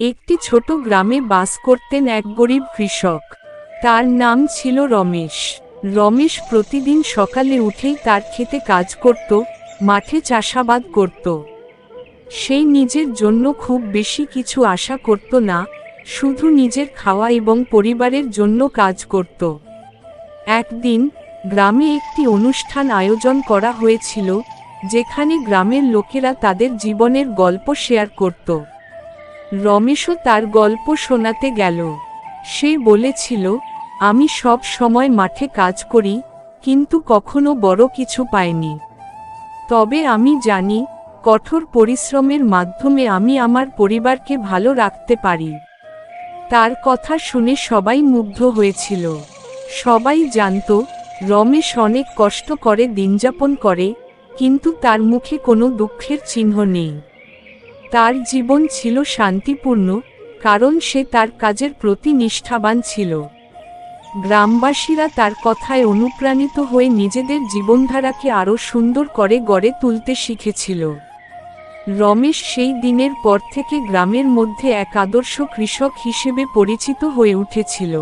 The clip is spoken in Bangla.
একটি ছোট গ্রামে বাস করতেন এক গরিব কৃষক। তার নাম ছিল রমেশ। রমেশ প্রতিদিন সকালে উঠেই তার খেতে কাজ করত, মাঠে চাষাবাদ করত। সে নিজের জন্য খুব বেশি কিছু আশা করত না, শুধু নিজের খাওয়া এবং পরিবারের জন্য কাজ করত। একদিন গ্রামে একটি অনুষ্ঠান আয়োজন করা হয়েছিল, যেখানে গ্রামের লোকেরা তাদের জীবনের গল্প শেয়ার করত। রমেশও তার গল্প শোনাতে গেল। সে বলেছিল, আমি সব সময় মাঠে কাজ করি, কিন্তু কখনো বড় কিছু পাইনি। তবে আমি জানি, কঠোর পরিশ্রমের মাধ্যমে আমি আমার পরিবারকে ভালো রাখতে পারি। তার কথা শুনে সবাই মুগ্ধ হয়েছিল। সবাই জানত, রমেশ অনেক কষ্ট করে দিনযাপন করে, কিন্তু তার মুখে কোনো দুঃখের চিহ্ন নেই। তার জীবন ছিল শান্তিপূর্ণ, কারণ সে তার কাজের প্রতি নিষ্ঠাবান ছিল। গ্রামবাসীরা তার কথায় অনুপ্রাণিত হয়ে নিজেদের জীবনধারাকে আরও সুন্দর করে গড়ে তুলতে শিখেছিল। রমেশ সেই দিনের পর থেকে গ্রামের মধ্যে এক আদর্শ কৃষক হিসেবে পরিচিত হয়ে উঠেছিল।